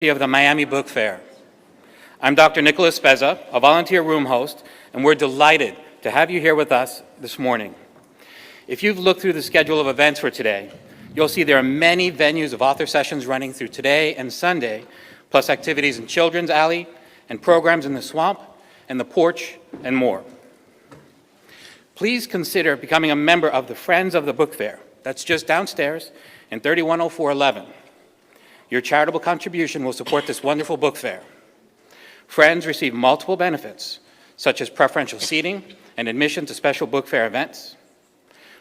of the Miami Book Fair. I'm Dr. Nicholas Spezza, a volunteer room host, and we're delighted to have you here with us this morning. If you've looked through the schedule of events for today, you'll see there are many venues of author sessions running through today and Sunday, plus activities in Children's Alley and programs in the Swamp and the Porch and more. Please consider becoming a member of the Friends of the Book Fair. That's just downstairs in 310411. Your charitable contribution will support this wonderful book fair. Friends receive multiple benefits, such as preferential seating and admission to special book fair events.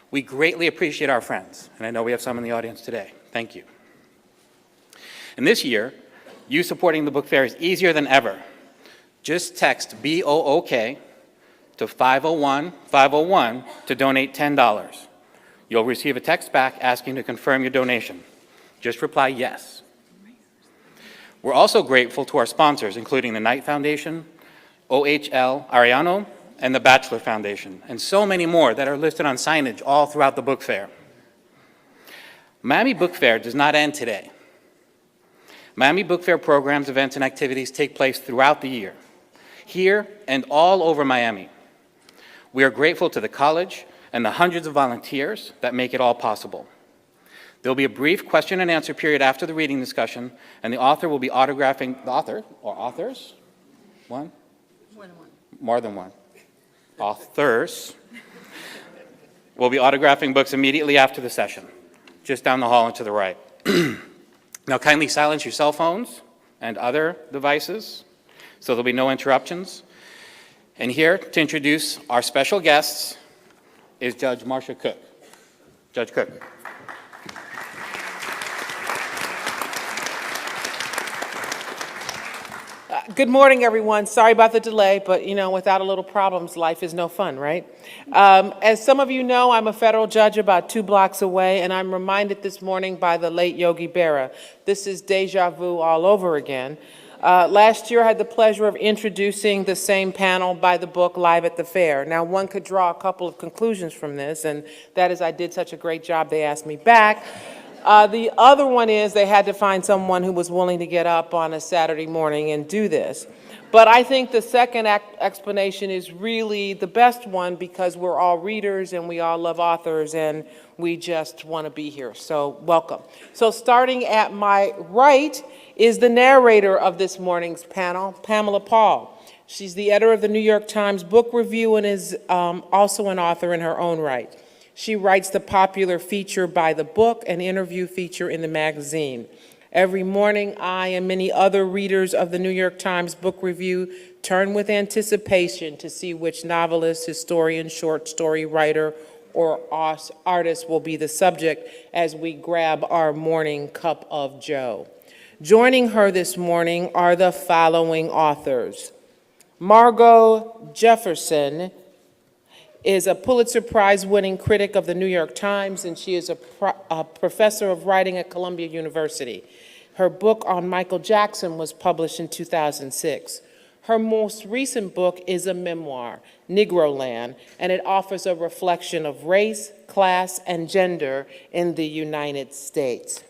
We greatly appreciate our friends, and I know we have some in the audience today. Thank you. And this year, you supporting the book fair is easier than ever. Just text BOOK to 501-501 to donate $10. You'll receive a text back asking to confirm your donation. Just reply yes. We're also grateful to our sponsors, including the Knight Foundation, OHL Ariano, and the Batchelor Foundation, and so many more that are listed on signage all throughout the book fair. Miami Book Fair does not end today. Miami Book Fair programs, events, and activities take place throughout the year, here and all over Miami. We are grateful to the college and the hundreds of volunteers that make it all possible. There'll be a brief question and answer period after the reading discussion, and the author will be autographing, the author, or authors? One? More than one. Authors will be autographing books immediately after the session, just down the hall and to the right. Now kindly silence your cell phones and other devices so there'll be no interruptions. And here to introduce our special guests is Judge Marcia Cook. Judge Cook. Good morning, everyone. Sorry about the delay, but without a little problems, life is no fun, right? As some of you know, I'm a federal judge about 2 blocks away, and I'm reminded this morning by the late Yogi Berra. This is deja vu all over again. Last year, I had the pleasure of introducing the same panel by the book live at the fair. Now, one could draw a couple of conclusions from this, and that is I did such a great job, they asked me back. The other one is they had to find someone who was willing to get up on a Saturday morning and do this. But I think the second explanation is really the best one because we're all readers and we all love authors and we just want to be here. So welcome. So starting at my right is the narrator of this morning's panel, Pamela Paul. She's the editor of the New York Times Book Review and is also an author in her own right. She writes the popular feature By the Book and interview feature in the magazine. Every morning, I and many other readers of the New York Times Book Review turn with anticipation to see which novelist, historian, short story writer, or artist will be the subject as we grab our morning cup of joe. Joining her this morning are the following authors. Margo Jefferson is a Pulitzer Prize-winning critic of the New York Times, and she is a professor of writing at Columbia University. Her book on Michael Jackson was published in 2006. Her most recent book is a memoir, Negroland, and it offers a reflection of race, class, and gender in the United States.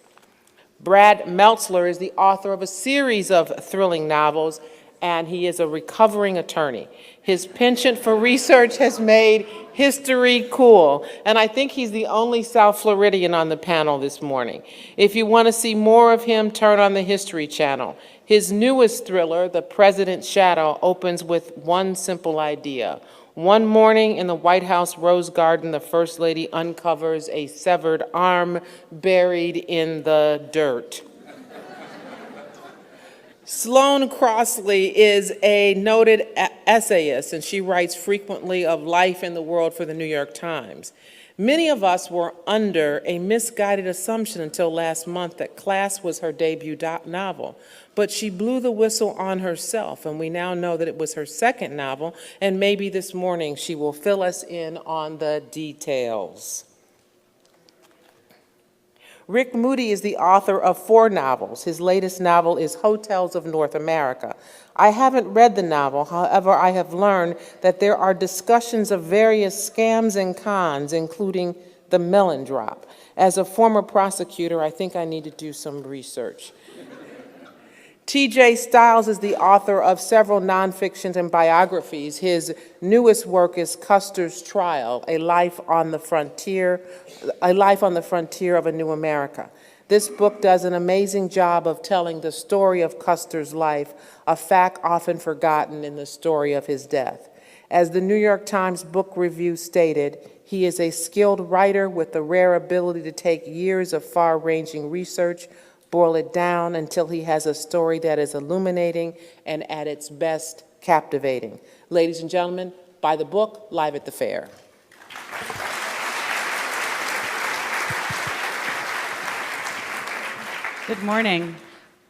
Brad Meltzler is the author of a series of thrilling novels, and he is a recovering attorney. His penchant for research has made history cool, and I think he's the only South Floridian on the panel this morning. If you want to see more of him, turn on the History Channel. His newest thriller, The President's Shadow, opens with one simple idea. One morning in the White House Rose Garden, the First Lady uncovers a severed arm buried in the dirt. Sloane Crosley is a noted essayist, and she writes frequently of life in the world for the New York Times. Many of us were under a misguided assumption until last month that Class was her debut novel, but she blew the whistle on herself, and we now know that it was her second novel, and maybe this morning she will fill us in on the details. Rick Moody is the author of 4 novels. His latest novel is Hotels of North America. I haven't read the novel, however, I have learned that there are discussions of various scams and cons, including the melon drop. As a former prosecutor, I think I need to do some research. T.J. Stiles is the author of several nonfictions and biographies. His newest work is Custer's Trial, A Life on the Frontier of a New America. This book does an amazing job of telling the story of Custer's life, a fact often forgotten in the story of his death. As the New York Times Book Review stated, he is a skilled writer with the rare ability to take years of far-ranging research, boil it down until he has a story that is illuminating and at its best captivating. Ladies and gentlemen, buy the book, live at the fair. Good morning.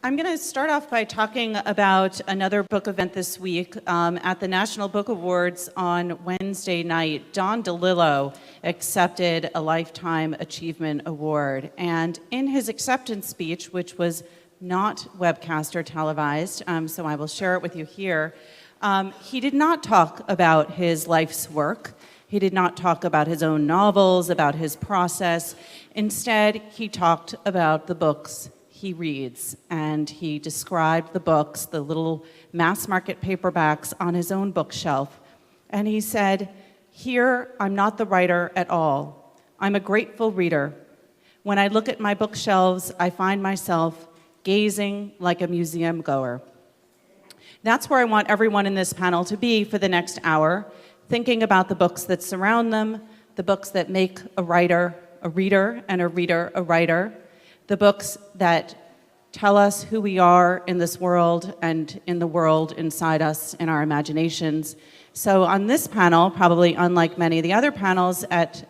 I'm going to start off by talking about another book event this week. At the National Book Awards on Wednesday night, Don DeLillo accepted a Lifetime Achievement Award. And in his acceptance speech, which was not webcast or televised, so I will share it with you here, he did not talk about his life's work. He did not talk about his own novels, about his process. Instead, he talked about the books he reads, and he described the books, the little mass market paperbacks on his own bookshelf. And he said, "Here, I'm not the writer at all. I'm a grateful reader. When I look at my bookshelves, I find myself gazing like a museum goer." That's where I want everyone in this panel to be for the next hour, thinking about the books that surround them, the books that make a writer a reader, and a reader a writer, the books that tell us who we are in this world and in the world inside us, in our imaginations. So on this panel, probably unlike many of the other panels at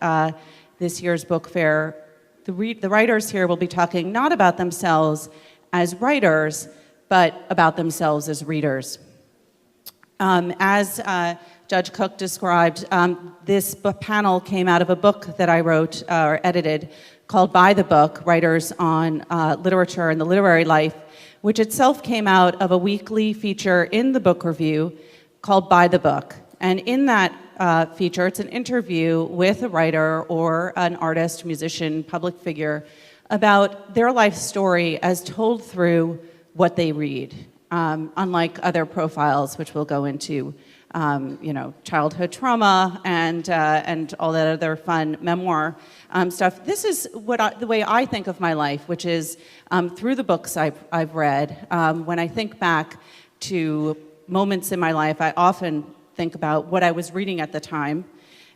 this year's book fair, the writers here will be talking not about themselves as writers, but about themselves as readers. As Judge Cook described, this panel came out of a book that I wrote or edited called By the Book, Writers on Literature and the Literary Life, which itself came out of a weekly feature in the book review called By the Book. And in that feature, it's an interview with a writer or an artist, musician, public figure about their life story as told through what they read, unlike other profiles, which we'll go into. Childhood trauma and all that other fun memoir stuff. This is the way I think of my life, which is through the books I've read. When I think back to moments in my life, I often think about what I was reading at the time.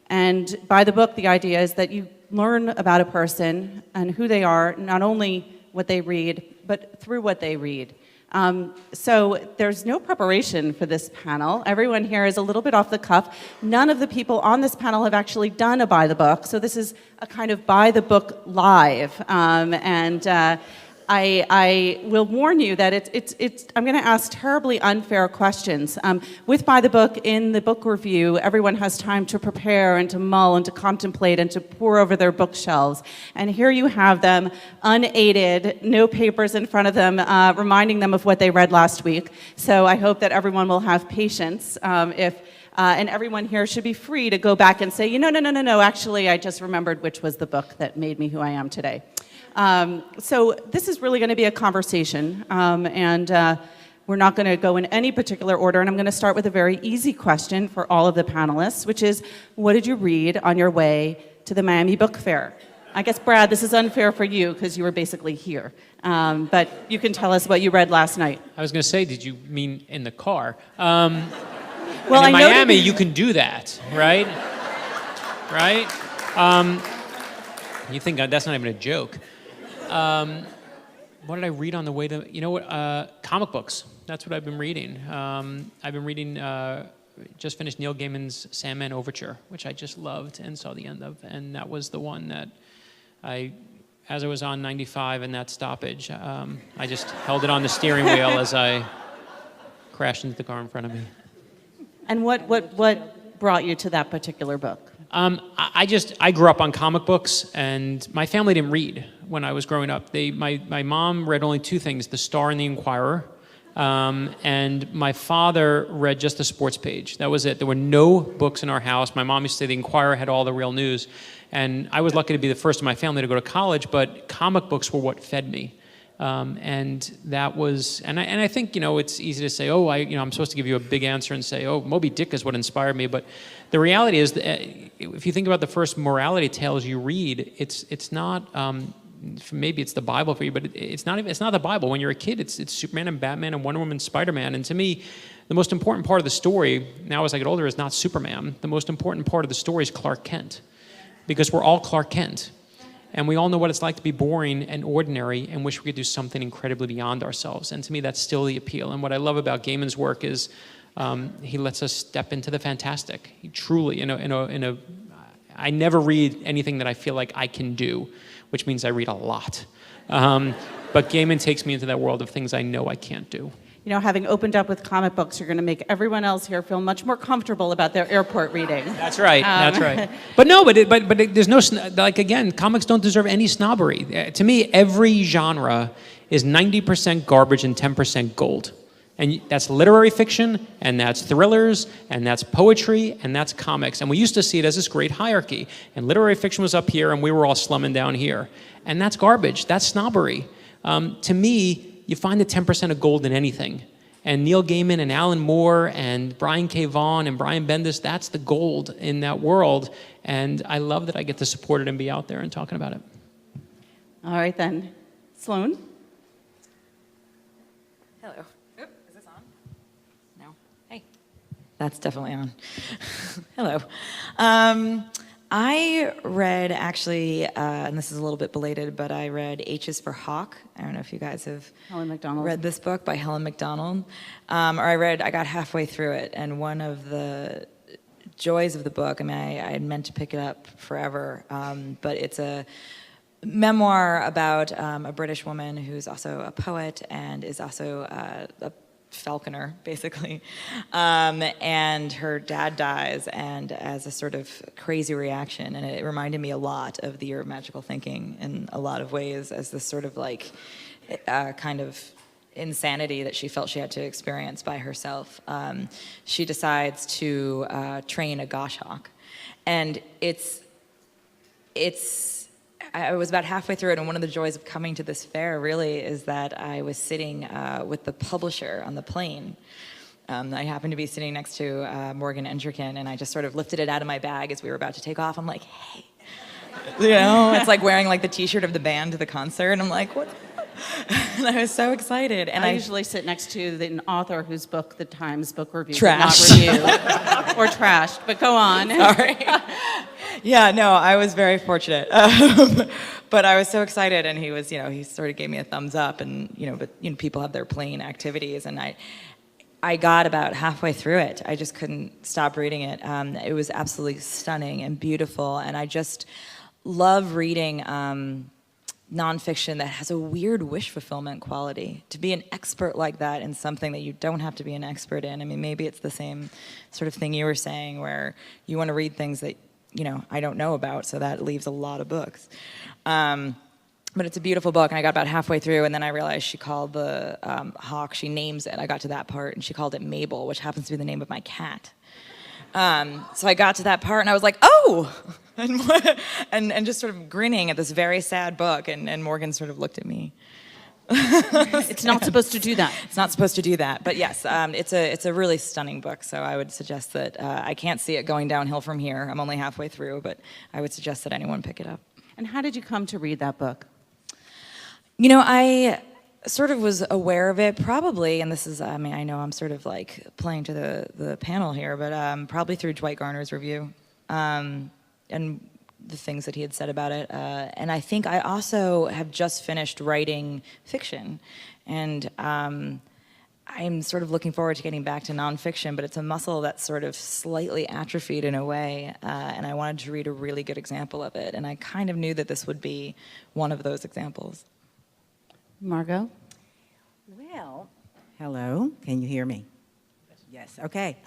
And by the book, the idea is that you learn about a person and who they are, not only what they read, but through what they read. So there's no preparation for this panel. Everyone here is a little bit off the cuff. None of the people on this panel have actually done a By the Book, so this is a kind of By the Book live. I will warn you that I'm going to ask terribly unfair questions. With By the Book, in the book review, everyone has time to prepare and to mull and to contemplate and to pore over their bookshelves. And here you have them, unaided, no papers in front of them, reminding them of what they read last week. So I hope that everyone will have patience and everyone here should be free to go back and say, no, actually, I just remembered which was the book that made me who I am today. So this is really going to be a conversation, and we're not going to go in any particular order, and I'm going to start with a very easy question for all of the panelists, which is, what did you read on your way to the Miami Book Fair? I guess, Brad, this is unfair for you because you were basically here, but you can tell us what you read last night. I was going to say, did you mean in the car? Well, in Miami, you can do that, right? Right? You think that's not even a joke. What did I read on the way to, comic books. That's what I've been reading. I've been reading, just finished Neil Gaiman's Sandman Overture, which I just loved and saw the end of. And that was the one that as I was on 95 in that stoppage, I just held it on the steering wheel as I crashed into the car in front of me. And what brought you to that particular book? I grew up on comic books, and my family didn't read when I was growing up. My mom read only two things, The Star and the Inquirer, and my father read just the sports page. That was it. There were no books in our house. My mom used to say the Inquirer had all the real news, and I was lucky to be the first in my family to go to college, but comic books were what fed me. And that was, and I think, it's easy to say, oh, I'm supposed to give you a big answer and say, oh, Moby Dick is what inspired me. But the reality is that if you think about the first morality tales you read, it's not, maybe it's the Bible for you, but it's not the Bible. When you're a kid, it's Superman and Batman and Wonder Woman and Spider-Man. And to me, the most important part of the story, now as I get older, is not Superman. The most important part of the story is Clark Kent. Because we're all Clark Kent. And we all know what it's like to be boring and ordinary and wish we could do something incredibly beyond ourselves. And to me, that's still the appeal. And what I love about Gaiman's work is he lets us step into the fantastic. He truly, I never read anything that I feel like I can do, which means I read a lot. But Gaiman takes me into that world of things I know I can't do. Having opened up with comic books, you're going to make everyone else here feel much more comfortable about their airport reading. That's right. That's right. But no, there's no, again, comics don't deserve any snobbery. To me, every genre is 90% garbage and 10% gold. And that's literary fiction, and that's thrillers, and that's poetry, and that's comics. And we used to see it as this great hierarchy. And literary fiction was up here, and we were all slumming down here. And that's garbage. That's snobbery. To me, you find the 10% of gold in anything. And Neil Gaiman and Alan Moore and Brian K. Vaughan and Brian Bendis, that's the gold in that world. And I love that I get to support it and be out there and talking about it. All right, then. Sloane? Hello. Oop, is this on? No. Hey. That's definitely on. Hello. I read, actually, and this is a little bit belated, but I read H is for Hawk. I don't know if you guys have read this book by Helen MacDonald. I got halfway through it, and one of the joys of the book, I had meant to pick it up forever, but it's a memoir about a British woman who's also a poet and is also a falconer, basically, and her dad dies, and as a sort of crazy reaction, and it reminded me a lot of the Year of Magical Thinking in a lot of ways, as this sort of like kind of insanity that she felt she had to experience by herself. She decides to train a goshawk, and I was about halfway through it, and one of the joys of coming to this fair really is that I was sitting with the publisher on the plane. I happened to be sitting next to Morgan Entrican, and I just sort of lifted it out of my bag as we were about to take off. I'm like, hey. It's like wearing like the t-shirt of the band to the concert, and I'm like, what? And I was so excited. And I usually sit next to an author whose book the Times Book Review did not review. Or trashed, but go on. Sorry. Yeah, no, I was very fortunate. But I was so excited, and he was, he sort of gave me a thumbs up, and, people have their plane activities, and I got about halfway through it. I just couldn't stop reading it. It was absolutely stunning and beautiful, and I just love reading nonfiction that has a weird wish fulfillment quality. To be an expert like that in something that you don't have to be an expert in. Maybe it's the same sort of thing you were saying, where you want to read things that I don't know about, so that leaves a lot of books. But it's a beautiful book, and I got about halfway through, and then I realized she called the hawk, she names it. I got to that part, and she called it Mabel, which happens to be the name of my cat. So I got to that part, and I was like, oh! And just sort of grinning at this very sad book, and Morgan sort of looked at me. It's not supposed to do that. It's not supposed to do that, but yes, it's a really stunning book, so I would suggest that, I can't see it going downhill from here. I'm only halfway through, but I would suggest that anyone pick it up. And how did you come to read that book? I sort of was aware of it, probably, and this is, I know I'm sort of like playing to the panel here, but probably through Dwight Garner's review, and the things that he had said about it. And I think I also have just finished writing fiction, and I'm sort of looking forward to getting back to nonfiction, but it's a muscle that's sort of slightly atrophied in a way, and I wanted to read a really good example of it, and I kind of knew that this would be one of those examples. Margo? Well, hello, can you hear me? Yes, okay.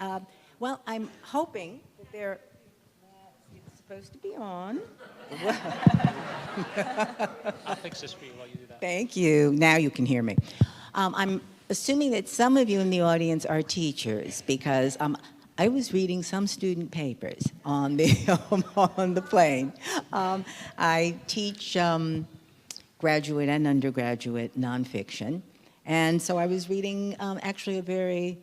Well, I'm hoping that it's supposed to be on. I'll fix this for you while you do that. Thank you. Now you can hear me. I'm assuming that some of you in the audience are teachers, because I was reading some student papers on the on the plane. I teach graduate and undergraduate nonfiction. And so I was reading actually a very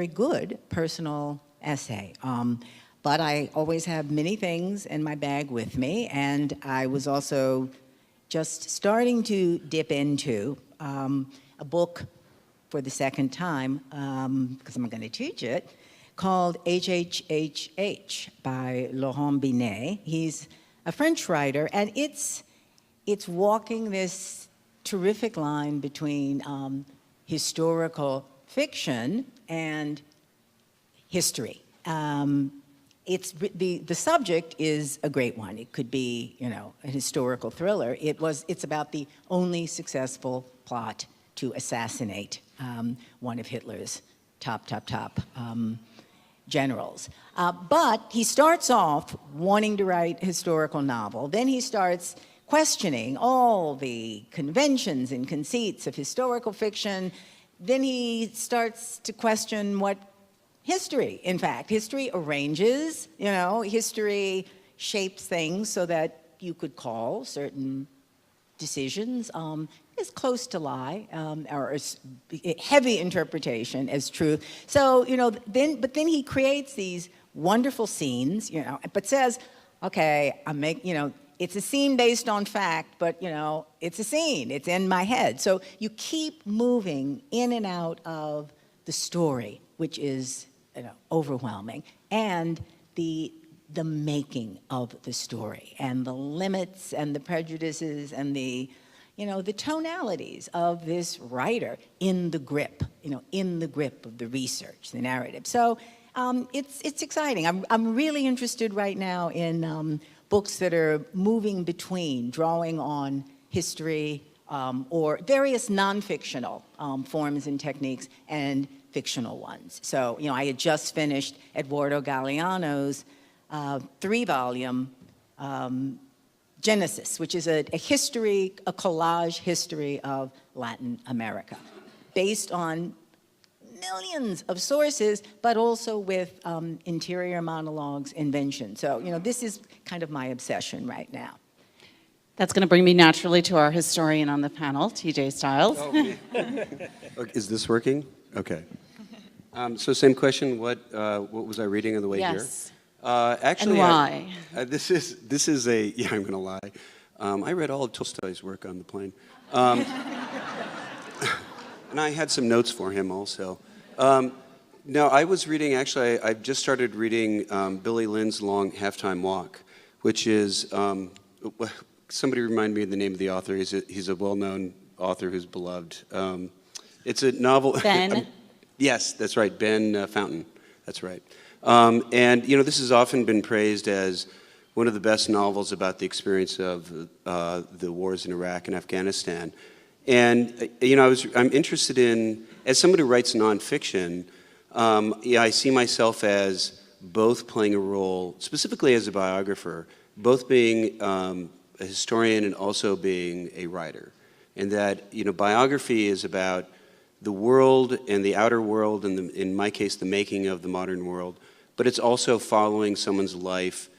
good personal essay. But I always have many things in my bag with me, and I was also just starting to dip into a book for the second time, because I'm going to teach it, called HHHH by Laurent Binet. He's a French writer, and it's walking this terrific line between historical fiction and history. The subject is a great one. It could be, a historical thriller. It's about the only successful plot to assassinate one of Hitler's top generals. But he starts off wanting to write a historical novel. Then he starts questioning all the conventions and conceits of historical fiction. Then he starts to question what history, in fact. History arranges, history shapes things so that you could call certain decisions as close to lie or as heavy interpretation as truth. So, then he creates these wonderful scenes, but says, okay, it's a scene based on fact, but, it's a scene. It's in my head. So you keep moving in and out of the story, which is, overwhelming, and the making of the story, and the limits and the prejudices and the tonalities of this writer in the grip, of the research, the narrative. So it's exciting. I'm really interested right now in books that are moving between drawing on history or various non-fictional forms and techniques and fictional ones. So, I had just finished Eduardo Galeano's 3-volume Genesis, which is a collage history of Latin America, based on millions of sources, but also with interior monologues, invention. So, this is kind of my obsession right now. That's going to bring me naturally to our historian on the panel, TJ Stiles. Okay, is this working? Okay. So same question. What was I reading on the way here? Yes. Actually, and why? This is a yeah. I'm going to lie. I read all of Tolstoy's work on the plane, and I had some notes for him also. No, I was reading. Actually, I've just started reading Billy Lynn's Long Halftime Walk, which is somebody remind me of the name of the author. He's a well-known author who's beloved. It's a novel. Ben. Yes, that's right, Ben Fountain. That's right. And this has often been praised as one of the best novels about the experience of the wars in Iraq and Afghanistan. And I'm interested in, as somebody who writes nonfiction, I see myself as both playing a role, specifically as a biographer, both being a historian and also being a writer. And that biography is about the world and the outer world, and in my case, the making of the modern world. But it's also following someone's life,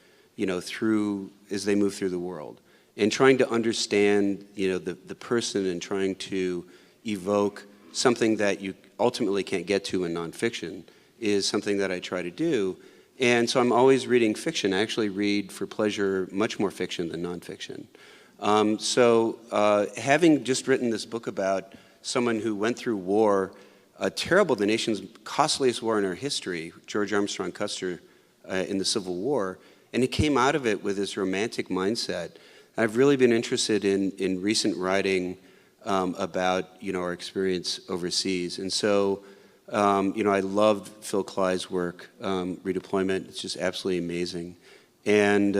through as they move through the world, and trying to understand, the person, and trying to evoke something that you ultimately can't get to in nonfiction is something that I try to do. And so I'm always reading fiction. I actually read for pleasure much more fiction than nonfiction. Having just written this book about someone who went through war, the nation's costliest war in our history, George Armstrong Custer in the Civil War, and he came out of it with this romantic mindset. I've really been interested in recent writing about our experience overseas, and so I loved Phil Clyde's work, Redeployment. It's just absolutely amazing, and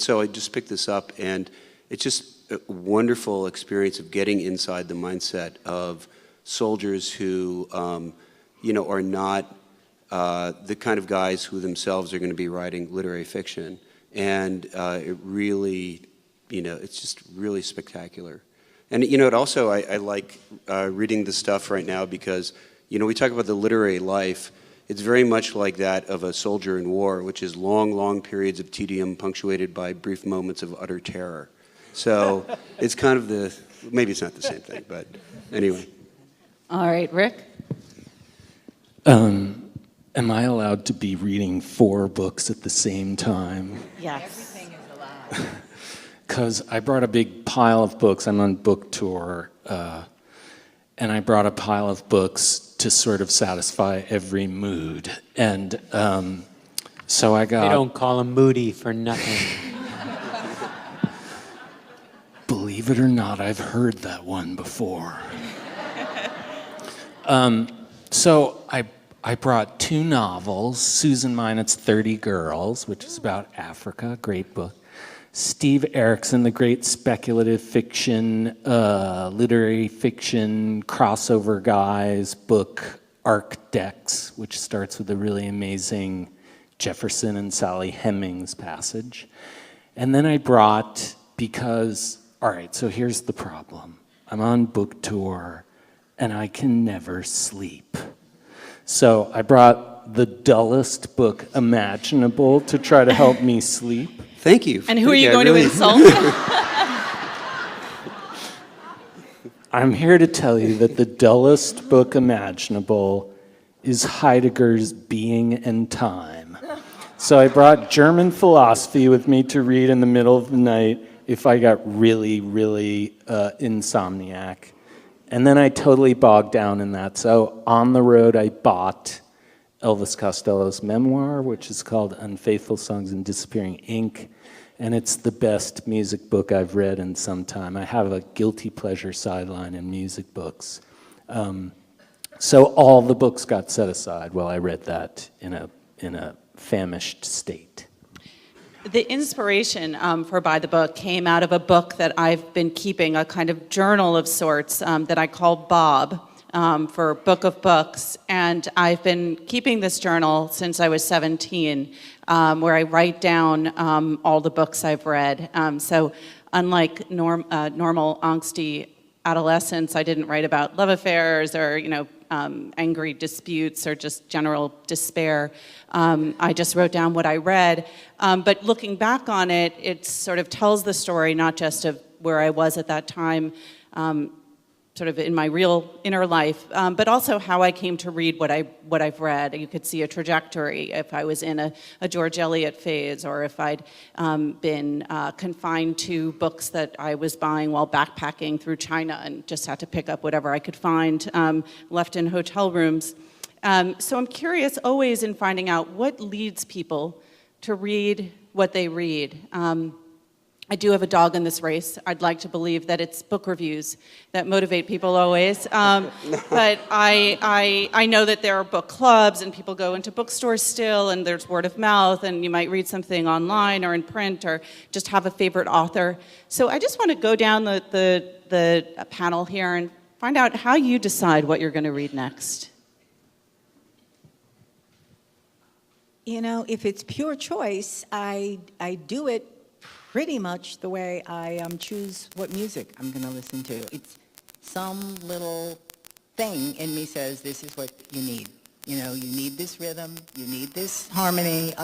so I just picked this up, and it's just a wonderful experience of getting inside the mindset of soldiers who, are not the kind of guys who themselves are going to be writing literary fiction. And it really, it's just really spectacular. And, it also, I like reading the stuff right now because, we talk about the literary life. It's very much like that of a soldier in war, which is long, long periods of tedium punctuated by brief moments of utter terror. So it's kind of maybe it's not the same thing, but anyway. All right, Rick? Am I allowed to be reading 4 books at the same time? Yes. Because I brought a big pile of books. I'm on book tour, and I brought a pile of books to sort of satisfy every mood. And so I got... They don't call him Moody for nothing. Believe it or not, I've heard that one before. So I brought 2 novels. Susan Minot's 30 Girls, which is about Africa, great book. Steve Erickson, the great speculative fiction, literary fiction, crossover guy's book, Arcdex, which starts with a really amazing Jefferson and Sally Hemings passage. And then I brought, because, all right, so here's the problem. I'm on book tour, and I can never sleep. So I brought the dullest book imaginable to try to help me sleep. Thank you. And who are you going to insult? I'm here to tell you that the dullest book imaginable is Heidegger's Being and Time. So I brought German philosophy with me to read in the middle of the night if I got really, really insomniac. And then I totally bogged down in that. So on the road, I bought Elvis Costello's memoir, which is called Unfaithful Songs in Disappearing Ink. And it's the best music book I've read in some time. I have a guilty pleasure sideline in music books. So all the books got set aside while I read that in a famished state. The inspiration for By the Book came out of a book that I've been keeping, a kind of journal of sorts that I call Bob for Book of Books. And I've been keeping this journal since I was 17, where I write down all the books I've read. So unlike normal angsty adolescence, I didn't write about love affairs or, angry disputes or just general despair. I just wrote down what I read. But looking back on it, it sort of tells the story not just of where I was at that time, sort of in my real inner life, but also how I came to read what I've read. You could see a trajectory if I was in a George Eliot phase, or if I'd been confined to books that I was buying while backpacking through China and just had to pick up whatever I could find left in hotel rooms. So I'm curious always in finding out what leads people to read what they read. I do have a dog in this race. I'd like to believe that it's book reviews that motivate people always. But I know that there are book clubs and people go into bookstores still, and there's word of mouth, and you might read something online or in print or just have a favorite author. So I just want to go down the panel here and find out how you decide what you're going to read next. If it's pure choice, I do it pretty much the way I choose what music I'm going to listen to. It's some little thing in me says this is what you need. You need this rhythm, you need this harmony.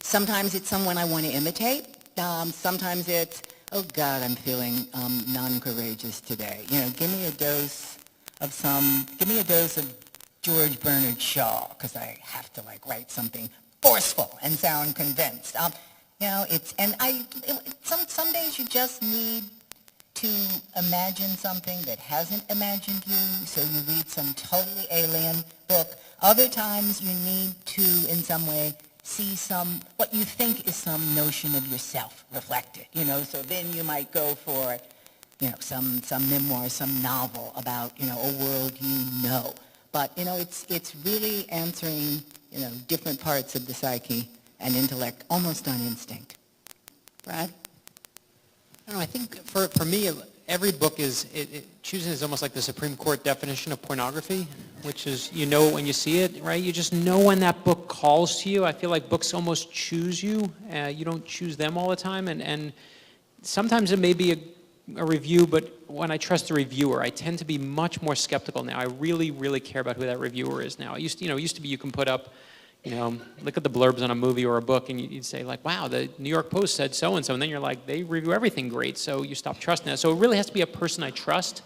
Sometimes it's someone I want to imitate. Sometimes it's, oh God, I'm feeling non-courageous today. Give me a dose of George Bernard Shaw, because I have to write something forceful and sound convinced. Some days you just need to imagine something that hasn't imagined you, so you read some totally alien book. Other times you need to, in some way, see what you think is some notion of yourself reflected, so then you might go for, some memoir, some novel about, a world But, it's really answering, different parts of the psyche and intellect almost on instinct. Brad? I don't know, I think for me, every book choosing is almost like the Supreme Court definition of pornography, which is you know it when you see it, right? You just know when that book calls to you. I feel like books almost choose you. You don't choose them all the time. And sometimes it may be a review, but when I trust the reviewer, I tend to be much more skeptical now. I really, really care about who that reviewer is now. It used to be you can put up look at the blurbs on a movie or a book, and you'd say like, wow, the New York Post said so-and-so, and then you're like, they review everything great, so you stop trusting that. So it really has to be a person I trust.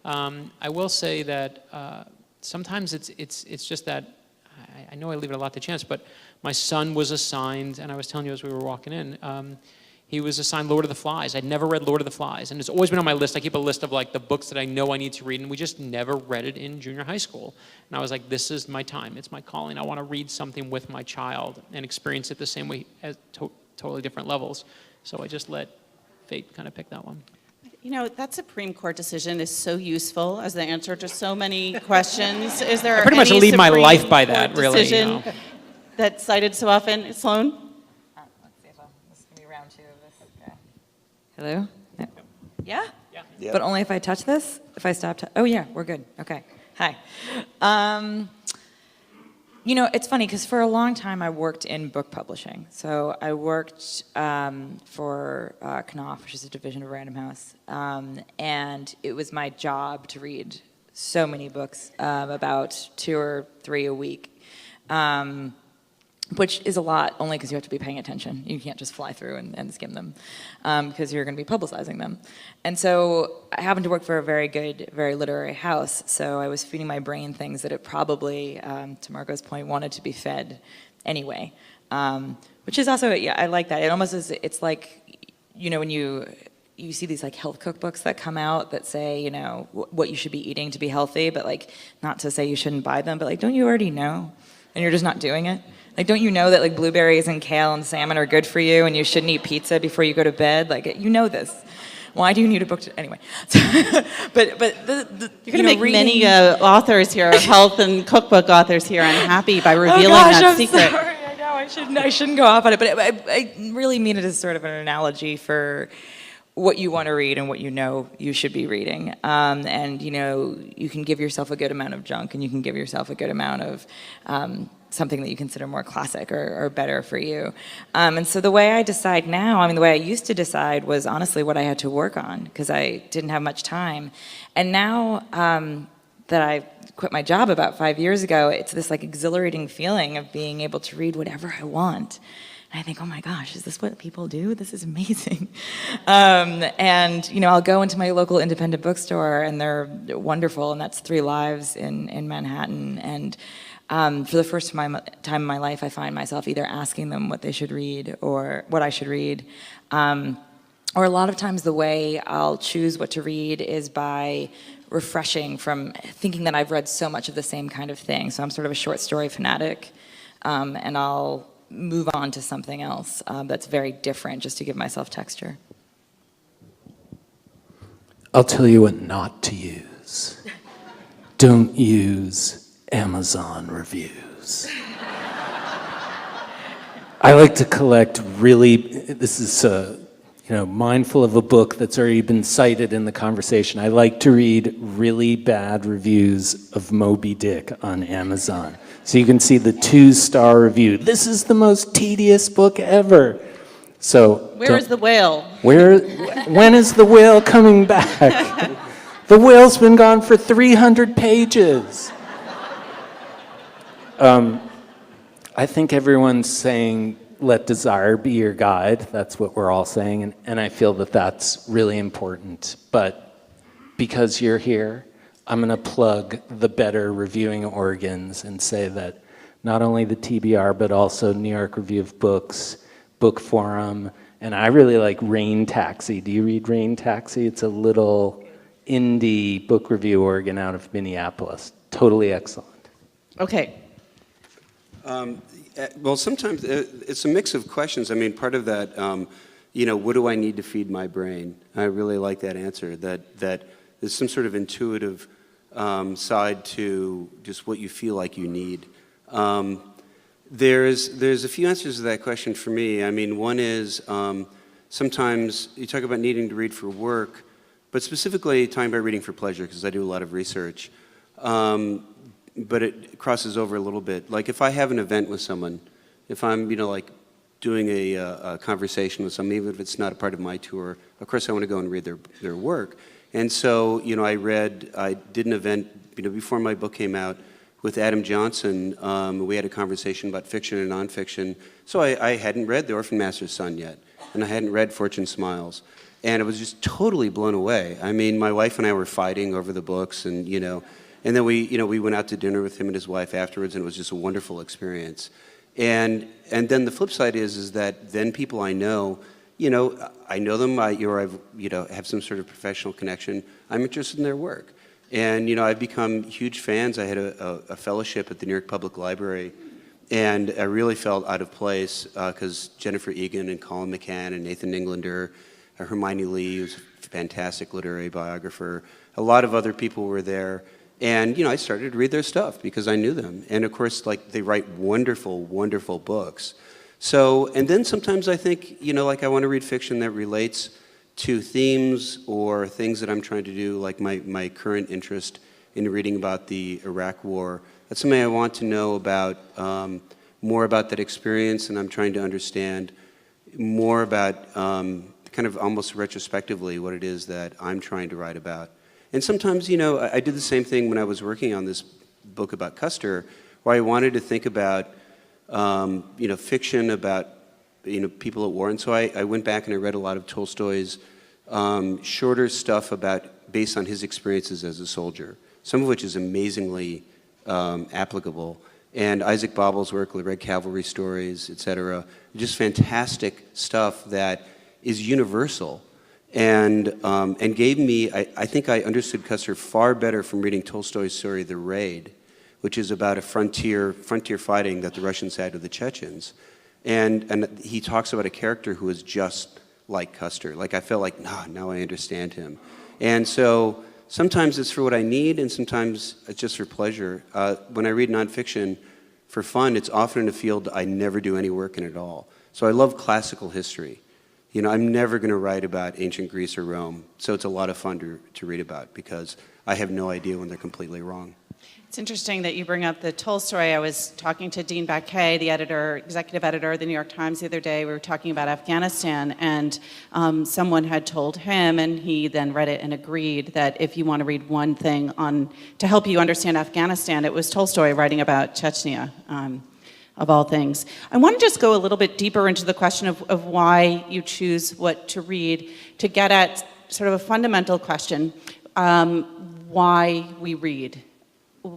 I will say that sometimes it's just that, I know I leave it a lot to chance, but my son was assigned, and I was telling you as we were walking in, he was assigned Lord of the Flies. I'd never read Lord of the Flies, and it's always been on my list. I keep a list of like the books that I know I need to read, and we just never read it in junior high school. And I was like, this is my time. It's my calling. I want to read something with my child and experience it the same way at totally different levels. So I just let fate kind of pick that one. That Supreme Court decision is so useful as the answer to so many questions. Is there I pretty much any lead my Supreme life by Court that, really. decision that's cited so often? Sloane? Let's see if this is going to be round 2 of this. Okay. Hello? Yeah? Yep. But only if I touch this? If I stop oh yeah, we're good. Okay. Hi. It's funny because for a long time I worked in book publishing. So I worked for Knopf, which is a division of Random House. And it was my job to read so many books, about 2 or 3 a week. Which is a lot, only because you have to be paying attention. You can't just fly through and skim them, because you're going to be publicizing them. And so I happened to work for a very good, very literary house, so I was feeding my brain things that it probably, to Margo's point, wanted to be fed anyway. Which is also, yeah, I like that. It almost is, it's like, when you see these like health cookbooks that come out that say, what you should be eating to be healthy, but like, not to say you shouldn't buy them, but like, don't you already know? And you're just not doing it? Like, don't you know that like blueberries and kale and salmon are good for you and you shouldn't eat pizza before you go to bed? Like, you know this. Why do you need a book to, anyway. but You're going to make many authors here, health and cookbook authors here, unhappy by revealing that I'm secret. Sorry. I know, I shouldn't go off on it, but I really mean it as sort of an analogy for what you want to read and what you should be reading. And you can give yourself a good amount of junk, and you can give yourself a good amount of something that you consider more classic or better for you. And so the way I decide now, the way I used to decide was honestly what I had to work on, because I didn't have much time. And now that I quit my job about 5 years ago, it's this like exhilarating feeling of being able to read whatever I want. And I think, oh my gosh, is this what people do? This is amazing. And I'll go into my local independent bookstore, and they're wonderful, and that's 3 Lives in Manhattan. And for the first time in my life, I find myself either asking them what they should read or what I should read. Or a lot of times the way I'll choose what to read is by refreshing from thinking that I've read so much of the same kind of thing. So I'm sort of a short story fanatic, and I'll move on to something else that's very different, just to give myself texture. I'll tell you what not to use. Don't use Amazon reviews. I like to collect this is mindful of a book that's already been cited in the conversation. I like to read really bad reviews of Moby Dick on Amazon. So you can see the 2-star review. This is the most tedious book ever. So Where is the whale? When is the whale coming back? The whale's been gone for 300 pages. I think everyone's saying, let desire be your guide. That's what we're all saying, and I feel that that's really important. But because you're here, I'm going to plug the better reviewing organs and say that not only the TBR, but also New York Review of Books, Book Forum, and I really like Rain Taxi. Do you read Rain Taxi? It's a little indie book review organ out of Minneapolis. Totally excellent. Okay. Well, sometimes it's a mix of questions. Part of that, what do I need to feed my brain? I really like that answer, that there's some sort of intuitive side to just what you feel like you need. There's a few answers to that question for me. One is sometimes you talk about needing to read for work, but specifically talking about reading for pleasure, because I do a lot of research. But it crosses over a little bit. Like if I have an event with someone, if I'm, doing a conversation with someone, even if it's not a part of my tour, of course I want to go and read their work. And so, I did an event, before my book came out, with Adam Johnson, we had a conversation about fiction and nonfiction. So I hadn't read The Orphan Master's Son yet, and I hadn't read Fortune Smiles. And I was just totally blown away. I mean, my wife and I were fighting over the books, and and then we went out to dinner with him and his wife afterwards, and it was just a wonderful experience. And then the flip side is that then people I know them, or I've have some sort of professional connection. I'm interested in their work, and I've become huge fans. I had a fellowship at the New York Public Library, and I really felt out of place because Jennifer Egan and Colin McCann and Nathan Englander, Hermione Lee, who's a fantastic literary biographer, a lot of other people were there. And, I started to read their stuff because I knew them. And of course, they write wonderful, wonderful books. So, and then sometimes I think, I want to read fiction that relates to themes or things that I'm trying to do, like my current interest in reading about the Iraq War. That's something I want to know about, more about that experience, and I'm trying to understand more about kind of almost retrospectively what it is that I'm trying to write about. And sometimes, I did the same thing when I was working on this book about Custer, where I wanted to think about, fiction about, people at war. And so I went back and I read a lot of Tolstoy's shorter stuff based on his experiences as a soldier, some of which is amazingly applicable. And Isaac Babel's work, the Red Cavalry stories, etc., just fantastic stuff that is universal. And gave me, I think I understood Custer far better from reading Tolstoy's story, The Raid, which is about a frontier fighting that the Russians had with the Chechens. And he talks about a character who is just like Custer. Like, I felt like, now I understand him. And so sometimes it's for what I need, and sometimes it's just for pleasure. When I read nonfiction for fun, it's often in a field I never do any work in at all. So I love classical history. I'm never going to write about ancient Greece or Rome, so it's a lot of fun to read about because I have no idea when they're completely wrong. It's interesting that you bring up the Tolstoy. I was talking to Dean Baquet, the executive editor of the New York Times the other day. We were talking about Afghanistan, and someone had told him, and he then read it and agreed that if you want to read one thing to help you understand Afghanistan, it was Tolstoy writing about Chechnya. Of all things. I want to just go a little bit deeper into the question of why you choose what to read, to get at sort of a fundamental question, why we read.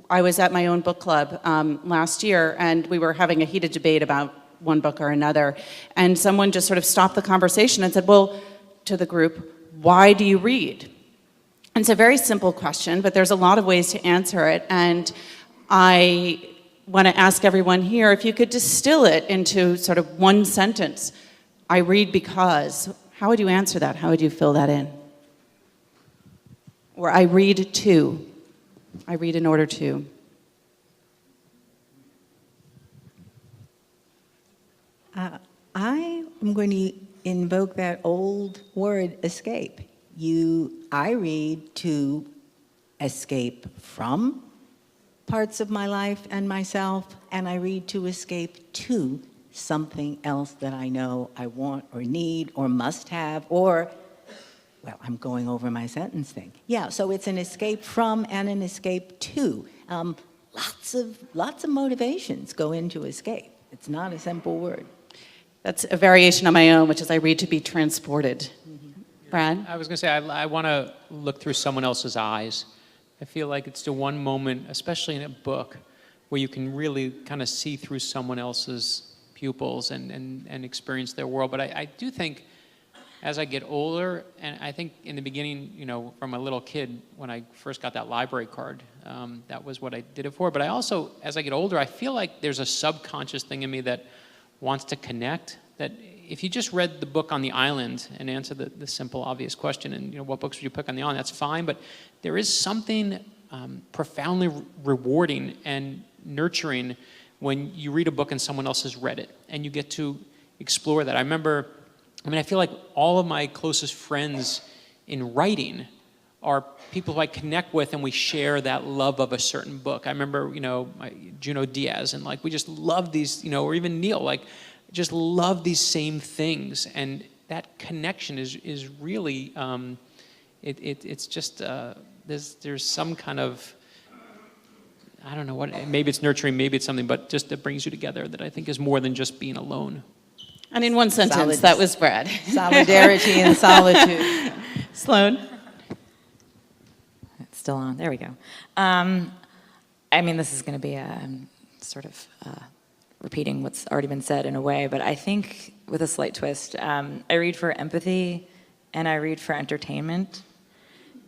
I was at my own book club last year, and we were having a heated debate about one book or another, and someone just sort of stopped the conversation and said, well, to the group, why do you read? And it's a very simple question, but there's a lot of ways to answer it, and I want to ask everyone here if you could distill it into sort of one sentence. I read because. How would you answer that? How would you fill that in? Or I read to. I read in order to. I am going to invoke that old word, escape. I read to escape from parts of my life and myself, and I read to escape to something else that I know I want or need or must have, or, well, I'm going over my sentence thing. Yeah, so it's an escape from and an escape to. Lots of motivations go into escape. It's not a simple word. That's a variation on my own, which is I read to be transported. Brad? I was going to say, I want to look through someone else's eyes. I feel like it's the one moment, especially in a book, where you can really kind of see through someone else's pupils and experience their world. But I do think as I get older, and I think in the beginning, from a little kid, when I first got that library card, that was what I did it for. But I also, as I get older, I feel like there's a subconscious thing in me that wants to connect, that if you just read the book on the island and answer the simple, obvious question, and what books would you pick on the island, that's fine, but there is something profoundly rewarding and nurturing when you read a book and someone else has read it, and you get to explore that. I feel like all of my closest friends in writing are people who I connect with, and we share that love of a certain book. I remember, Junot Diaz, and we just love these, or even Neil, just love these same things, and that connection is really, it's just, there's some kind of, I don't know what, maybe it's nurturing, maybe it's something, but just that brings you together that I think is more than just being alone. And in one sentence, that was Brad. Solidarity and solitude. Sloane? It's still on. There we go. I mean, this is going to be sort of repeating what's already been said in a way, but I think with a slight twist, I read for empathy and I read for entertainment,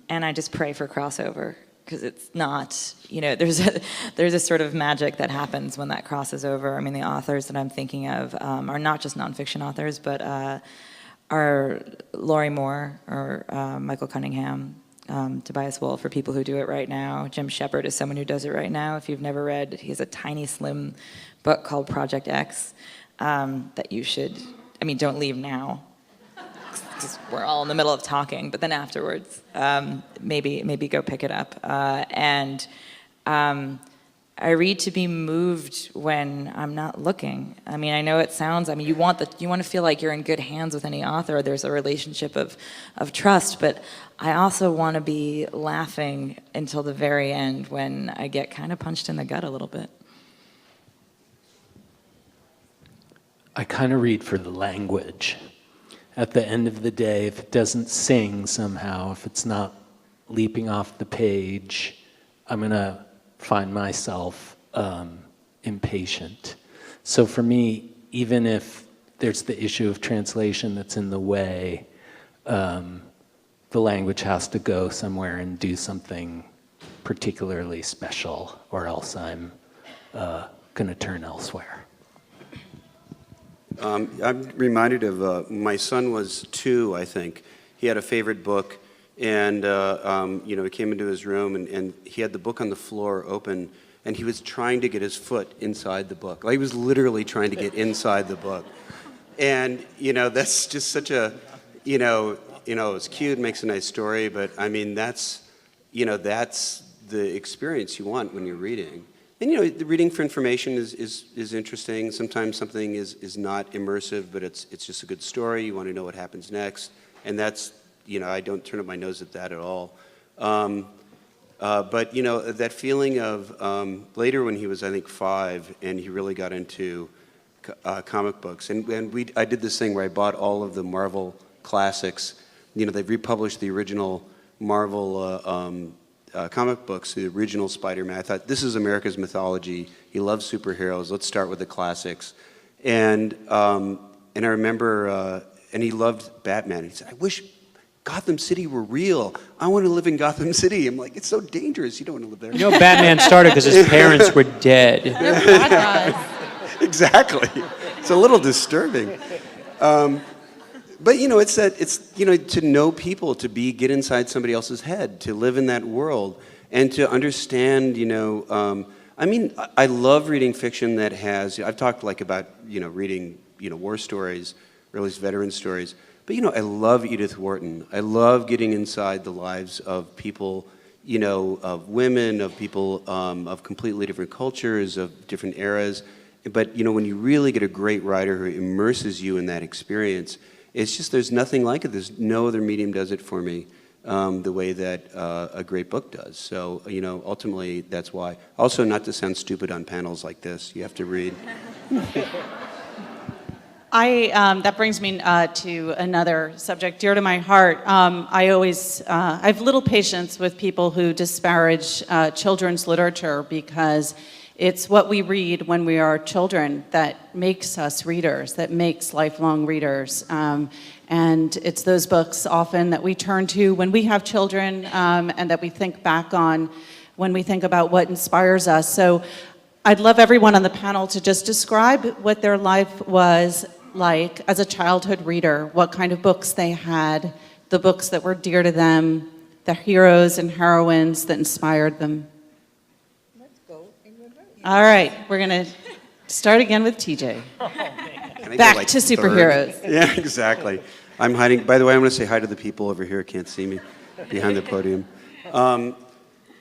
and I just pray for crossover, because it's not, you know, there's a sort of magic that happens when that crosses over. I mean, the authors that I'm thinking of are not just nonfiction authors, but are Laurie Moore or Michael Cunningham, Tobias Wolff for people who do it right now. Jim Shepard is someone who does it right now. If you've never read, he has a tiny, slim book called Project X that you should, I mean, don't leave now, because we're all in the middle of talking, but then afterwards, maybe go pick it up. And I read to be moved when I'm not looking. I mean, I know it sounds, I mean, you want to feel like you're in good hands with any author. There's a relationship of trust, but I also want to be laughing until the very end when I get kind of punched in the gut a little bit. I kind of read for the language. At the end of the day, if it doesn't sing somehow, if it's not leaping off the page, I'm going to find myself impatient. So for me, even if there's the issue of translation that's in the way, the language has to go somewhere and do something particularly special, or else I'm going to turn elsewhere. I'm reminded of my son was 2, I think. He had a favorite book, and he came into his room, and he had the book on the floor open, and he was trying to get his foot inside the book. Like, he was literally trying to get inside the book. And, that's just such a, it's cute, makes a nice story, but I mean, that's the experience you want when you're reading. And the reading for information is interesting. Sometimes something is not immersive, but it's just a good story. You want to know what happens next, and that's I don't turn up my nose at that at all. But that feeling of later when he was, I think, 5, and he really got into comic books, and I did this thing where I bought all of the Marvel classics. They've republished the original Marvel comic books, the original Spider-Man. I thought, this is America's mythology. He loves superheroes. Let's start with the classics. And I remember, and he loved Batman. He said, I wish Gotham City were real. I want to live in Gotham City. I'm like, it's so dangerous. You don't want to live there. Batman started because his parents were dead. Exactly. It's a little disturbing. But it's to know people, to get inside somebody else's head, to live in that world, and to understand. I love reading fiction that has. I've talked about reading war stories, or at least veteran stories. But I love Edith Wharton. I love getting inside the lives of people, of women, of people of completely different cultures, of different eras. But when you really get a great writer who immerses you in that experience. It's just, there's nothing like it. There's no other medium does it for me the way that a great book does. So, ultimately, that's why. Also, not to sound stupid on panels like this, you have to read. That brings me to another subject dear to my heart. I have little patience with people who disparage children's literature, because it's what we read when we are children that makes us readers, that makes lifelong readers. And it's those books often that we turn to when we have children, and that we think back on when we think about what inspires us. So I'd love everyone on the panel to just describe what their life was like as a childhood reader, what kind of books they had, the books that were dear to them, the heroes and heroines that inspired them. All right, we're going to start again with TJ. Back to superheroes. Yeah, exactly. I'm hiding. By the way, I'm going to say hi to the people over here. Can't see me behind the podium.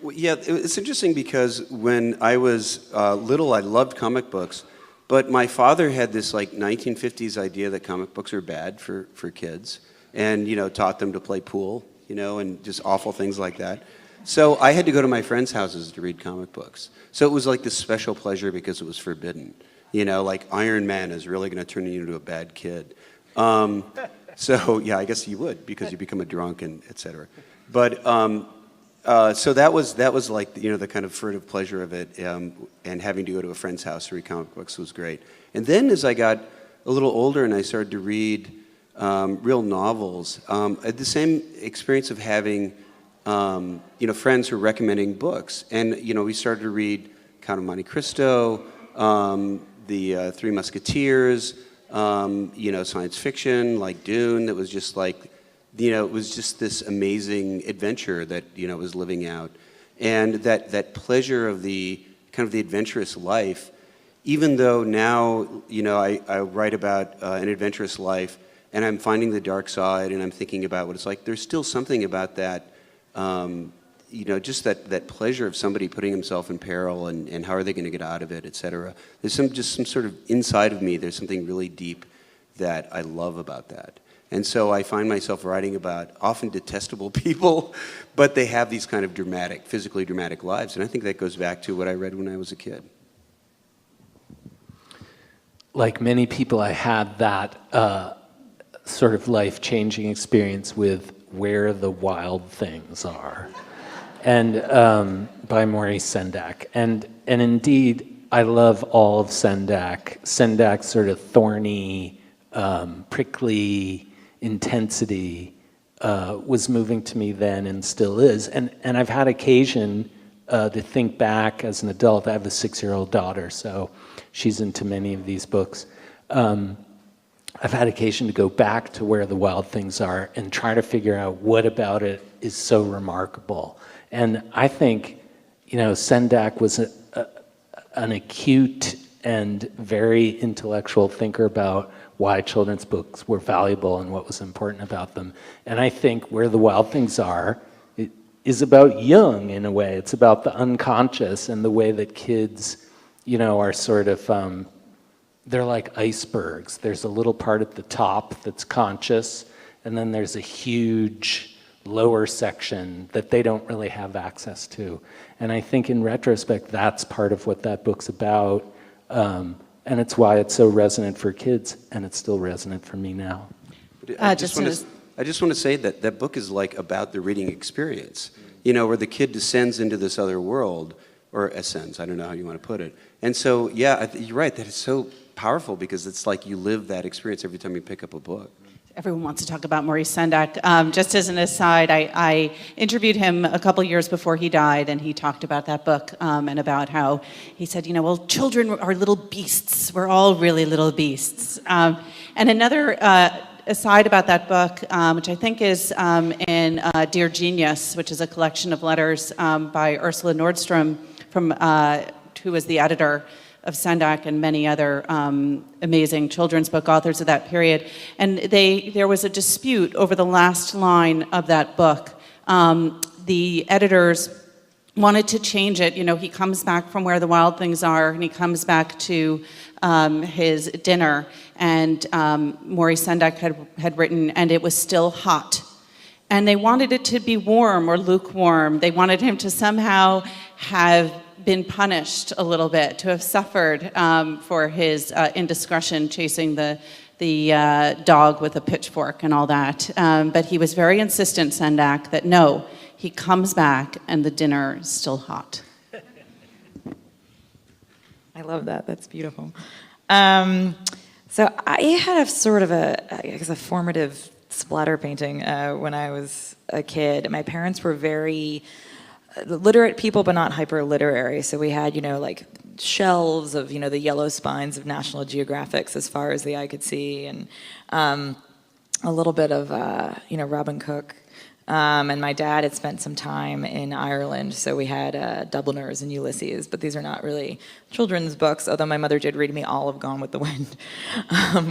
It's interesting because when I was little, I loved comic books, but my father had this 1950s idea that comic books are bad for kids, and taught them to play pool, and just awful things like that. So I had to go to my friends' houses to read comic books. So it was like this special pleasure because it was forbidden. You know, like Iron Man is really going to turn you into a bad kid. So yeah, I guess you would because you become a drunk and et cetera. But so that was like, you know, the kind of furtive pleasure of it, and having to go to a friend's house to read comic books was great. And then as I got a little older and I started to read real novels, I had the same experience of having you know, friends who were recommending books. And, you know, we started to read Count of Monte Cristo, the Three Musketeers, you know, science fiction like Dune that was just like, you know, it was just this amazing adventure that, you know, was living out. And that pleasure of the kind of the adventurous life, even though now, you know, I write about an adventurous life and I'm finding the dark side and I'm thinking about what it's like, there's still something about that, you know, just that pleasure of somebody putting himself in peril and how are they going to get out of it, et cetera. There's some sort of inside of me, there's something really deep that I love about that. And so I find myself writing about often detestable people, but they have these kind of dramatic, physically dramatic lives. And I think that goes back to what I read when I was a kid. Like many people, I had that sort of life-changing experience with Where the Wild Things Are, and by Maurice Sendak. And indeed, I love all of Sendak. Sendak's sort of thorny, prickly intensity was moving to me then and still is. And I've had occasion to think back as an adult. I have a 6-year-old daughter, so she's into many of these books. I've had occasion to go back to Where the Wild Things Are and try to figure out what about it is so remarkable. And I think, you know, Sendak was an acute and very intellectual thinker about why children's books were valuable and what was important about them. And I think Where the Wild Things Are is about Jung in a way. It's about the unconscious and the way that kids, you know, are sort of, they're like icebergs. There's a little part at the top that's conscious, and then there's a huge lower section that they don't really have access to. And I think in retrospect, that's part of what that book's about. And it's why it's so resonant for kids, and it's still resonant for me now. I just want to say that that book is like about the reading experience, you know, where the kid descends into this other world, or ascends, I don't know how you want to put it. And so, yeah, you're right, that is so powerful because it's like you live that experience every time you pick up a book. Everyone wants to talk about Maurice Sendak. Just as an aside, I interviewed him a couple years before he died, and he talked about that book and about how he said, you know, well, children are little beasts. We're all really little beasts. And another aside about that book, which I think is in Dear Genius, which is a collection of letters by Ursula Nordstrom, who was the editor of Sendak and many other amazing children's book authors of that period. And there was a dispute over the last line of that book. The editors wanted to change it. You know, he comes back from Where the Wild Things Are, and he comes back to his dinner, and Maurice Sendak had written, and it was still hot. And they wanted it to be warm or lukewarm. They wanted him to somehow have been punished a little bit, to have suffered for his indiscretion chasing the dog with a pitchfork and all that. But he was very insistent, Sendak, that no, he comes back and the dinner is still hot. I love that. That's beautiful. So I had a sort of a formative splatter painting when I was a kid. My parents were very literate people, but not hyper literary. So we had, you know, like shelves of, you know, the yellow spines of National Geographics as far as the eye could see, and a little bit of, you know, Robin Cook. And my dad had spent some time in Ireland, so we had Dubliners and Ulysses, but these are not really children's books, although my mother did read me all of Gone with the Wind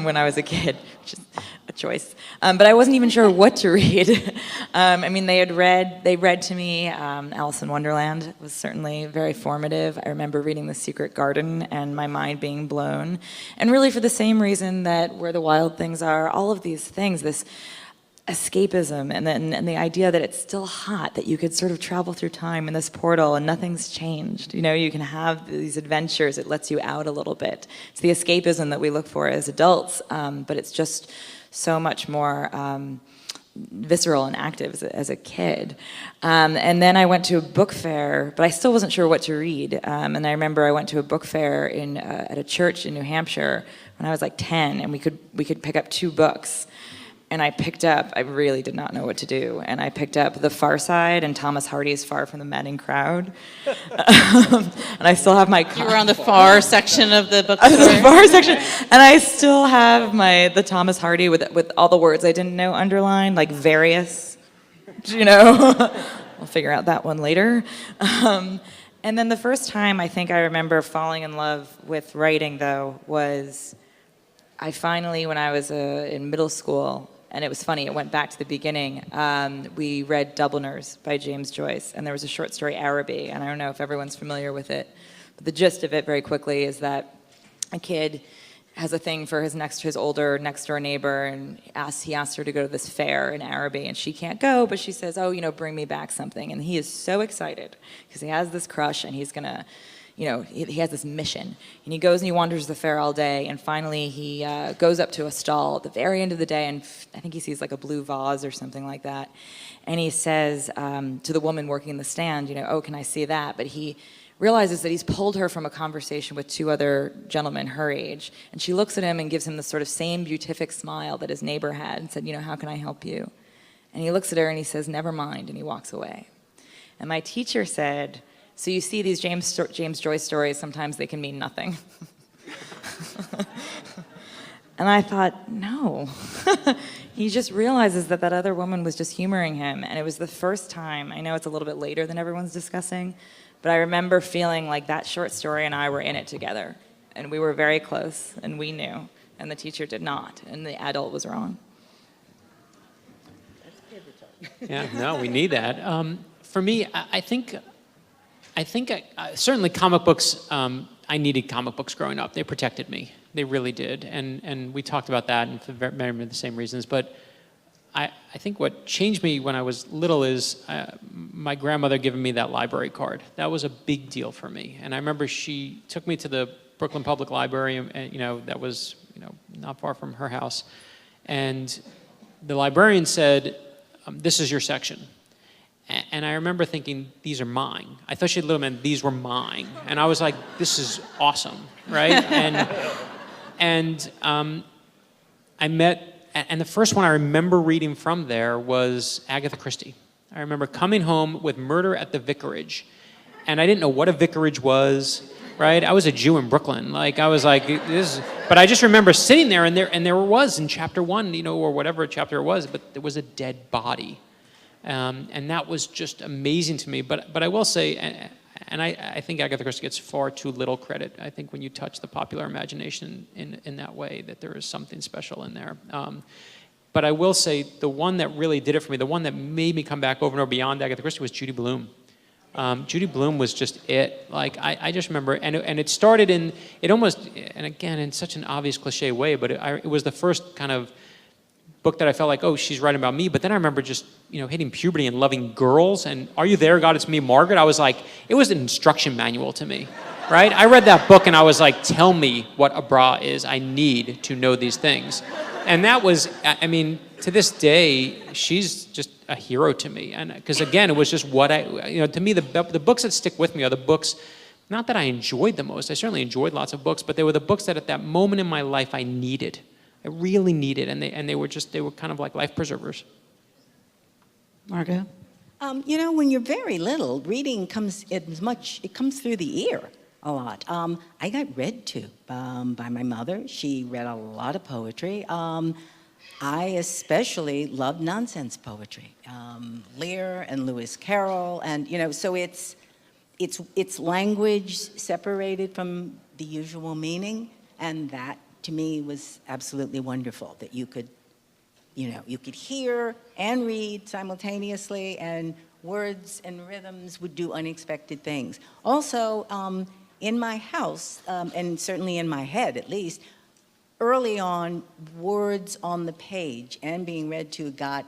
when I was a kid, which is a choice. But I wasn't even sure what to read. I mean, they read to me Alice in Wonderland was certainly very formative. I remember reading The Secret Garden and my mind being blown. And really for the same reason that Where the Wild Things Are, all of these things, this escapism and the idea that it's still hot, that you could sort of travel through time in this portal and nothing's changed. You know, you can have these adventures, it lets you out a little bit. It's the escapism that we look for as adults, but it's just so much more visceral and active as a kid. And then I went to a book fair, but I still wasn't sure what to read. And I remember I went to a book fair at a church in New Hampshire when I was like 10, and we could pick up 2 books. And I really did not know what to do. And I picked up The Far Side and Thomas Hardy's Far from the Madding Crowd. And I still have my... You were on the far section of the bookstore. The far section. And I still have the Thomas Hardy with all the words I didn't know underlined, like various, you know. We'll figure out that one later. And then the first time I think I remember falling in love with writing, though, was I finally, when I was in middle school, and it was funny, it went back to the beginning, we read Dubliners by James Joyce, and there was a short story, Araby, and I don't know if everyone's familiar with it, but the gist of it very quickly is that a kid has a thing for his older next door neighbor, and he asks her to go to this fair in Araby, and she can't go, but she says, oh, bring me back something, and he is so excited because he has this crush, and he's gonna, he has this mission, and he goes and he wanders the fair all day, and finally he goes up to a stall at the very end of the day, and I think he sees like a blue vase or something like that, and he says to the woman working the stand, oh, can I see that? But he realizes that he's pulled her from a conversation with 2 other gentlemen her age, and she looks at him and gives him the sort of same beatific smile that his neighbor had and said, how can I help you? And he looks at her and he says, never mind, and he walks away. And my teacher said, so you see these James Joyce stories, sometimes they can mean nothing. And I thought, no. He just realizes that other woman was just humoring him, and it was the first time, I know it's a little bit later than everyone's discussing, but I remember feeling like that short story and I were in it together, and we were very close, and we knew, and the teacher did not, and the adult was wrong. Yeah, no, we need that. For me, I think certainly comic books, I needed comic books growing up. They protected me. They really did. And we talked about that and for many of the same reasons. But I think what changed me when I was little is my grandmother giving me that library card. That was a big deal for me. And I remember she took me to the Brooklyn Public Library, and, that was, not far from her house. And the librarian said, this is your section. And I remember thinking, these are mine. I thought she had little men, these were mine. And I was like, this is awesome, right? And I met, and the first one I remember reading from there was Agatha Christie. I remember coming home with Murder at the Vicarage. And I didn't know what a vicarage was, right? I was a Jew in Brooklyn. Like, I was like, this is, but I just remember sitting there, and there was in chapter 1, or whatever chapter it was, but there was a dead body. And that was just amazing to me. But I will say, and I think Agatha Christie gets far too little credit. I think when you touch the popular imagination in that way, that there is something special in there. But I will say, the one that really did it for me, the one that made me come back over and over beyond Agatha Christie was Judy Blume. Judy Blume was just it. Like, I just remember, and it started and again, in such an obvious cliche way, but it was the first kind of book that I felt like, oh, she's writing about me. But then I remember just, hitting puberty and loving girls. And Are You There, God, It's Me, Margaret? I was like, it was an instruction manual to me, right? I read that book and I was like, tell me what a bra is. I need to know these things. And that was, to this day, she's just a hero to me. And because again, it was just what to me, the books that stick with me are the books, not that I enjoyed the most. I certainly enjoyed lots of books, but they were the books that at that moment in my life I needed. I really needed, and they were kind of like life preservers. Margo? When you're very little, reading comes through the ear a lot. I got read to by my mother. She read a lot of poetry. I especially loved nonsense poetry, Lear and Lewis Carroll, and so it's language separated from the usual meaning, and that to me was absolutely wonderful, that you could hear and read simultaneously, and words and rhythms would do unexpected things. Also, in my house, and certainly in my head at least, early on, words on the page and being read to got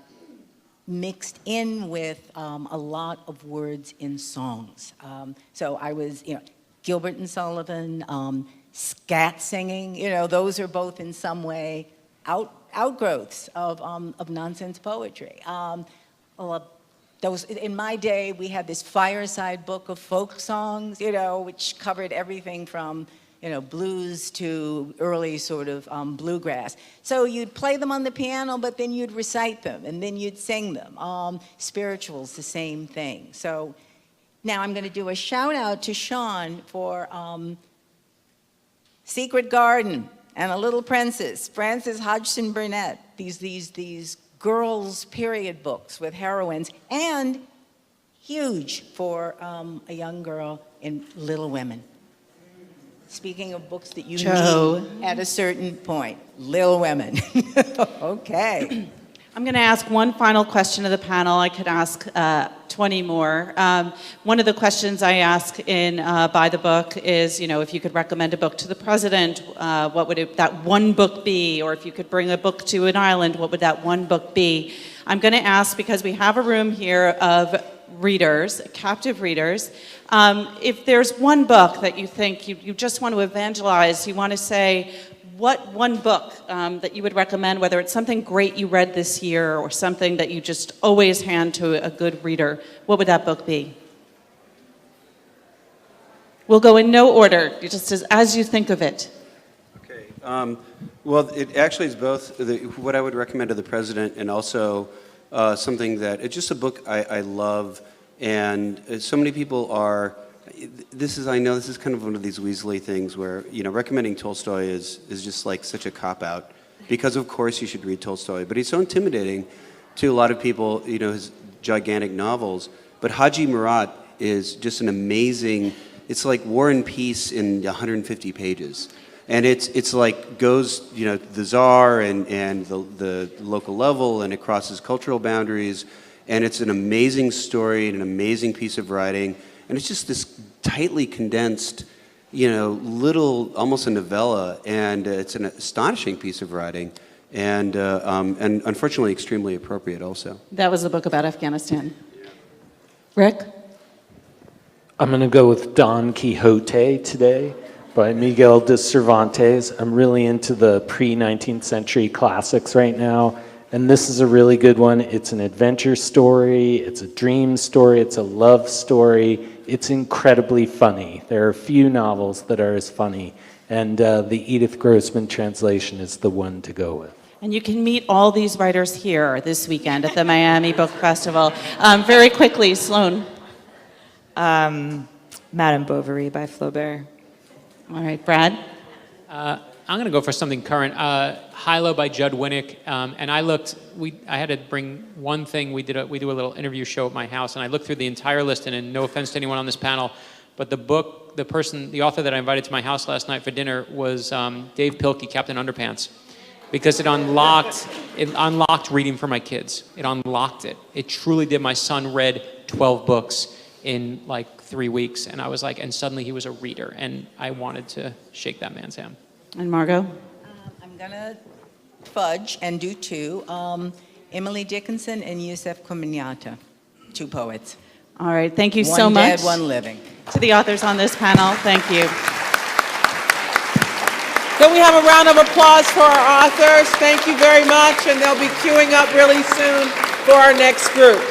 mixed in with a lot of words in songs. So I was, Gilbert and Sullivan, scat singing, those are both in some way outgrowths of nonsense poetry. Those, in my day, we had this fireside book of folk songs, which covered everything from blues to early sort of bluegrass. So you'd play them on the piano, but then you'd recite them, and then you'd sing them. Spirituals, the same thing. So now I'm going to do a shout out to Sean for Secret Garden and A Little Princess, Frances Hodgson Burnett, these girls' period books with heroines, and huge for a young girl in Little Women. Speaking of books that you need at a certain point, Little Women. Okay. I'm going to ask one final question of the panel. I could ask 20 more. One of the questions I ask in By the Book is, if you could recommend a book to the president, what would that one book be? Or if you could bring a book to an island, what would that one book be? I'm going to ask, because we have a room here of readers, captive readers, if there's one book that you think you just want to evangelize, you want to say, what one book that you would recommend, whether it's something great you read this year or something that you just always hand to a good reader, what would that book be? We'll go in no order, just as you think of it. Okay. Well, it actually is both what I would recommend to the president and also something that, it's just a book I love, and so many people are, I know this is kind of one of these Weasley things where, recommending Tolstoy is just like such a cop-out, because of course you should read Tolstoy, but he's so intimidating to a lot of people, his gigantic novels. But Haji Murat is just an amazing, it's like War and Peace in 150 pages. And it's like goes, the czar and the local level, and it crosses cultural boundaries, and it's an amazing story and an amazing piece of writing. And it's just this tightly condensed, little, almost a novella, and it's an astonishing piece of writing, and unfortunately extremely appropriate also. That was a book about Afghanistan. Rick? I'm going to go with Don Quixote today by Miguel de Cervantes. I'm really into the pre-19th century classics right now. And this is a really good one. It's an adventure story, it's a dream story, it's a love story. It's incredibly funny. There are few novels that are as funny. And the Edith Grossman translation is the one to go with. And you can meet all these writers here this weekend at the Miami Book Festival. Very quickly, Sloane. Madame Bovary by Flaubert. All right, Brad? I'm going to go for something current. Hilo by Judd Winnick. And I had to bring one thing. We do a little interview show at my house, and I looked through the entire list, and no offense to anyone on this panel, but the author that I invited to my house last night for dinner was Dave Pilkey, Captain Underpants, because it unlocked reading for my kids. It unlocked it. It truly did. My son read 12 books in like 3 weeks, and I was like, and suddenly he was a reader, and I wanted to shake that man's hand. And Margo? I'm going to fudge and do two. Emily Dickinson and Yusef Kominata, two poets. All right, thank you so much. One dead, one living. To the authors on this panel, thank you. Can we have a round of applause for our authors? Thank you very much, and they'll be queuing up really soon for our next group.